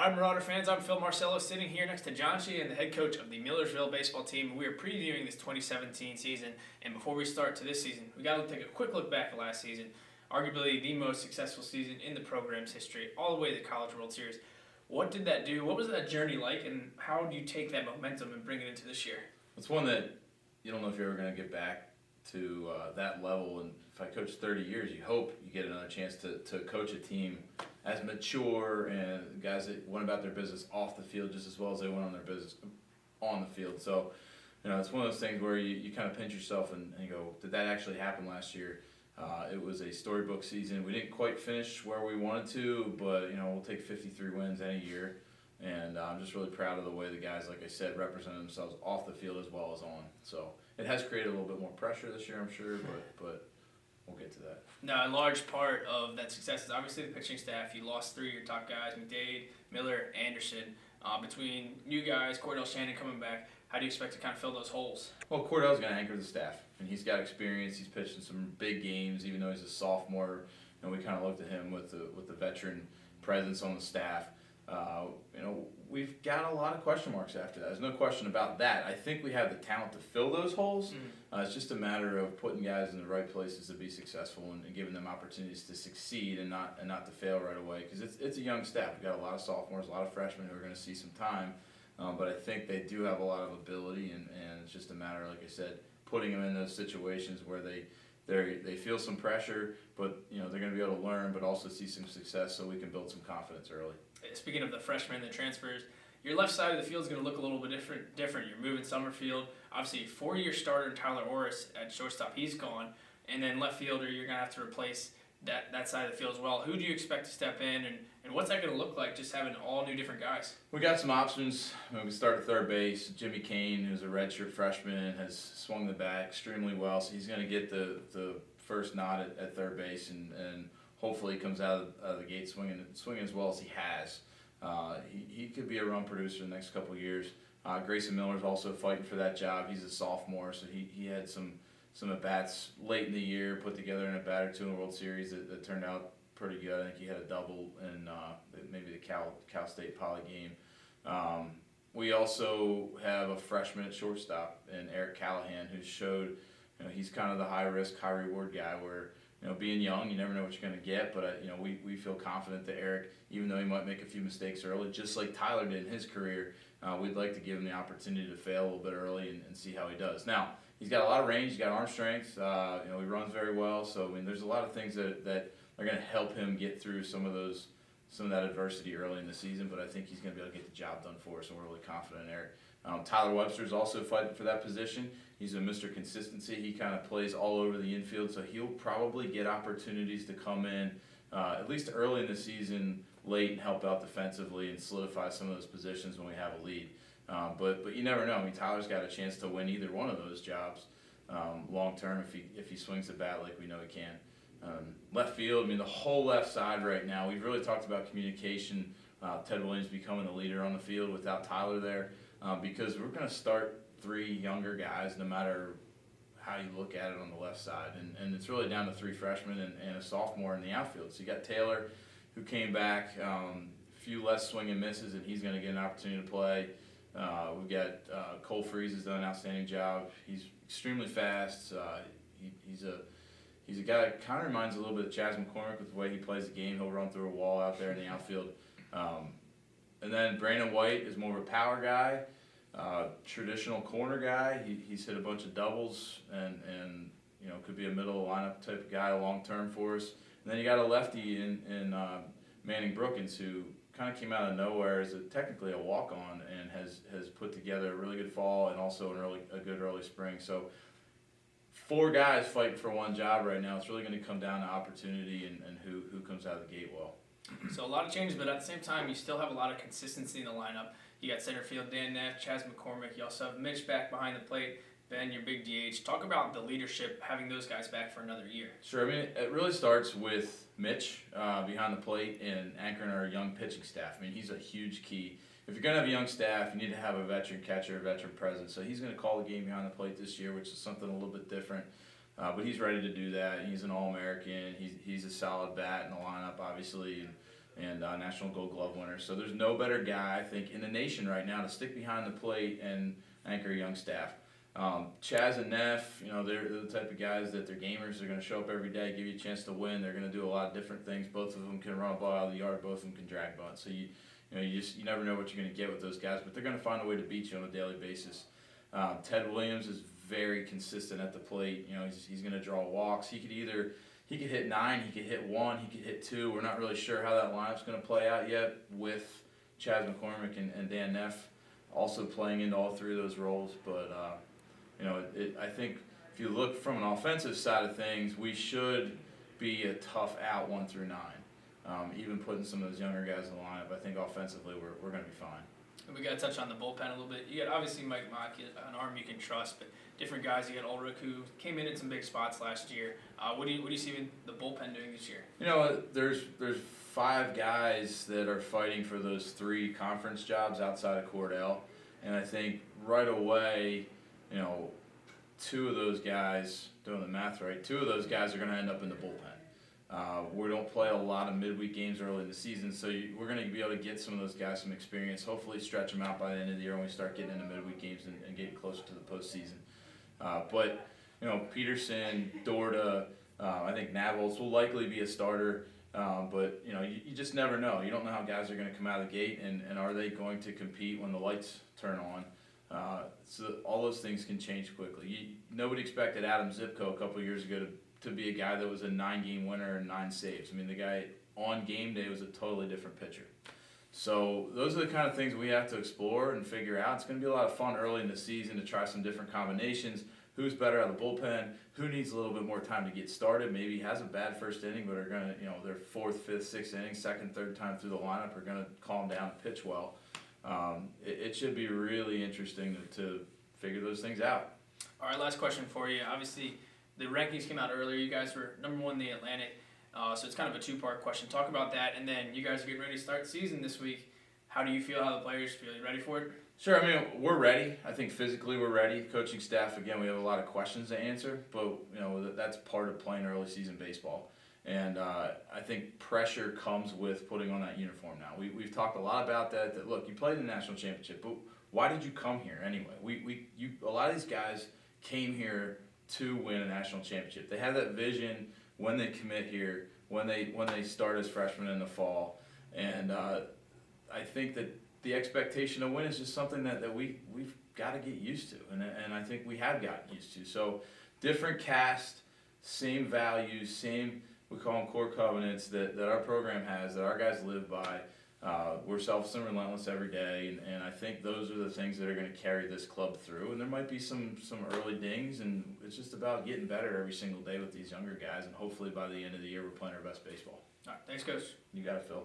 I'm Marauder fans. I'm Phil Marcello, sitting here next to Jon Shehan, the head coach of the Millersville baseball team. We are previewing this 2017 season, and before we start to this season, we got to take a quick look back at last season. Arguably the most successful season in the program's history, all the way to the College World Series. What did that do? What was that journey like, and how do you take that momentum and bring it into this year? It's one that you don't know if you're ever going to get back to that level. And if I coach 30 years, you hope you get another chance to coach a team as mature and guys that went about their business off the field just as well as they went on their business on the field. So, it's one of those things where you kind of pinch yourself and you go, did that actually happen last year? It was a storybook season. We didn't quite finish where we wanted to, but, we'll take 53 wins any year. And I'm just really proud of the way the guys, like I said, represented themselves off the field as well as on. So it has created a little bit more pressure this year, I'm sure, but we'll get to that. Now, a large part of that success is obviously the pitching staff. You lost three of your top guys, McDade, Miller, Anderson. Between you guys, Jon Shehan coming back, how do you expect to kind of fill those holes? Well, Cordell's going to anchor the staff, and he's got experience. He's pitched in some big games, even though he's a sophomore. We kind of looked at him with the veteran presence on the staff. We've got a lot of question marks after that. There's no question about that. I think we have the talent to fill those holes. It's just a matter of putting guys in the right places to be successful and giving them opportunities to succeed and not to fail right away. Because it's a young staff. We've got a lot of sophomores, a lot of freshmen who are going to see some time. But I think they do have a lot of ability, and it's just a matter, like I said, putting them in those situations where they feel some pressure, but they're going to be able to learn, but also see some success, so we can build some confidence early. Speaking of the freshmen, the transfers, your left side of the field is going to look a little bit different. You're moving Summerfield, obviously 4-year starter Tyler Orris at shortstop, he's gone, and then left fielder you're going to have to replace that side of the field as well. Who do you expect to step in, and what's that going to look like, just having all new different guys? We got some options. We start at third base. Jimmy Kane, who's a redshirt freshman, has swung the bat extremely well, so he's going to get the first nod at third base, and hopefully he comes out of the gate swinging as well as he has. He could be a run producer in the next couple of years. Grayson Miller's also fighting for that job. He's a sophomore, so he had some at-bats late in the year, put together in a bat or two in the World Series that turned out pretty good. I think he had a double in maybe the Cal State Poly game. We also have a freshman at shortstop in Eric Callahan, who showed he's kind of the high-risk, high-reward guy where being young, you never know what you're going to get, but we feel confident that Eric, even though he might make a few mistakes early, just like Tyler did in his career, we'd like to give him the opportunity to fail a little bit early and see how he does. Now, he's got a lot of range, he's got arm strength, he runs very well, so there's a lot of things that are going to help him get through some of that adversity early in the season, but I think he's going to be able to get the job done for us, and we're really confident in Eric. Tyler Webster's also fighting for that position. He's a Mr. Consistency. He kind of plays all over the infield, so he'll probably get opportunities to come in at least early in the season, late, and help out defensively and solidify some of those positions when we have a lead. But you never know. Tyler's got a chance to win either one of those jobs long term if he swings the bat like we know he can. Left field, the whole left side right now, we've really talked about communication. Ted Williams becoming the leader on the field without Tyler there. Because we're going to start 3 younger guys no matter how you look at it on the left side. And it's really down to 3 freshmen and a sophomore in the outfield. So you got Taylor, who came back, a few less swing and misses, and he's going to get an opportunity to play. We've got Cole Freeze has done an outstanding job. He's extremely fast. He's a guy that kind of reminds a little bit of Chaz McCormick with the way he plays the game. He'll run through a wall out there in the outfield. And then Brandon White is more of a power guy, traditional corner guy. He's hit a bunch of doubles and could be a middle lineup type of guy long term for us. And then you got a lefty in Manning Brookins, who kind of came out of nowhere as technically a walk-on and has put together a really good fall and also a good early spring. So 4 guys fighting for one job right now. It's really going to come down to opportunity and who comes out of the gate well. So a lot of changes, but at the same time, you still have a lot of consistency in the lineup. You got center field Dan Neff, Chaz McCormick. You also have Mitch back behind the plate. Ben, your big DH. Talk about the leadership, having those guys back for another year. Sure. It really starts with Mitch behind the plate and anchoring our young pitching staff. He's a huge key. If you're going to have a young staff, you need to have a veteran catcher, a veteran presence. So he's going to call the game behind the plate this year, which is something a little bit different. But he's ready to do that. He's an All-American. He's a solid bat in the lineup, obviously. and National Gold Glove winner. So there's no better guy, I think, in the nation right now to stick behind the plate and anchor a young staff. Chaz and Neff, they're the type of guys that they're gamers. They're going to show up every day, give you a chance to win. They're going to do a lot of different things. Both of them can run a ball out of the yard. Both of them can drag bunt. So you never know what you're going to get with those guys, but they're going to find a way to beat you on a daily basis. Ted Williams is very consistent at the plate. He's going to draw walks. He could hit 9, he could hit 1, he could hit 2. We're not really sure how that lineup's going to play out yet with Chaz McCormick and Dan Neff also playing into all three of those roles. But I think if you look from an offensive side of things, we should be a tough out 1 through 9. Even putting some of those younger guys in the lineup, I think offensively we're going to be fine. And we got to touch on the bullpen a little bit. You got obviously Mike Mock, an arm you can trust, but different guys. You got Ulrich, who came in some big spots last year. What do you see the bullpen doing this year? There's 5 guys that are fighting for those 3 conference jobs outside of Cordell, and I think right away, 2 of those guys, doing the math right, 2 of those guys are going to end up in the bullpen. We don't play a lot of midweek games early in the season, so we're going to be able to get some of those guys some experience, hopefully stretch them out by the end of the year when we start getting into midweek games and getting closer to the postseason. But Peterson, Dorda, I think Navels will likely be a starter, but you just never know. You don't know how guys are going to come out of the gate, and are they going to compete when the lights turn on. So all those things can change quickly. Nobody expected Adam Zipko a couple of years ago to be a guy that was a 9-game winner and 9 saves. I mean, the guy on game day was a totally different pitcher. So those are the kind of things we have to explore and figure out. It's going to be a lot of fun early in the season to try some different combinations. Who's better out of the bullpen? Who needs a little bit more time to get started? Maybe has a bad first inning, but are going to, their 4th, 5th, 6th inning, 2nd, 3rd time through the lineup are going to calm down and pitch well. It should be really interesting to figure those things out. All right, last question for you. Obviously, the rankings came out earlier. You guys were number 1 in the Atlantic, so it's kind of a 2-part question. Talk about that, and then you guys are getting ready to start the season this week. How do you feel? How the players feel? You ready for it? Sure. I mean, we're ready. I think physically we're ready. Coaching staff, again, we have a lot of questions to answer, but that's part of playing early season baseball. And I think pressure comes with putting on that uniform now. We've talked a lot about that. Look, you played in the national championship, but why did you come here anyway? A lot of these guys came here to win a national championship. They have that vision when they commit here, when they start as freshmen in the fall, and I think that the expectation to win is just something that we've got to get used to, and I think we have gotten used to. So different cast, same values, same, we call them core covenants that our program has, that our guys live by. We're selfless and relentless every day, and I think those are the things that are going to carry this club through. And there might be some early dings, and it's just about getting better every single day with these younger guys, and hopefully by the end of the year we're playing our best baseball. All right, thanks, Coach. You got it, Phil.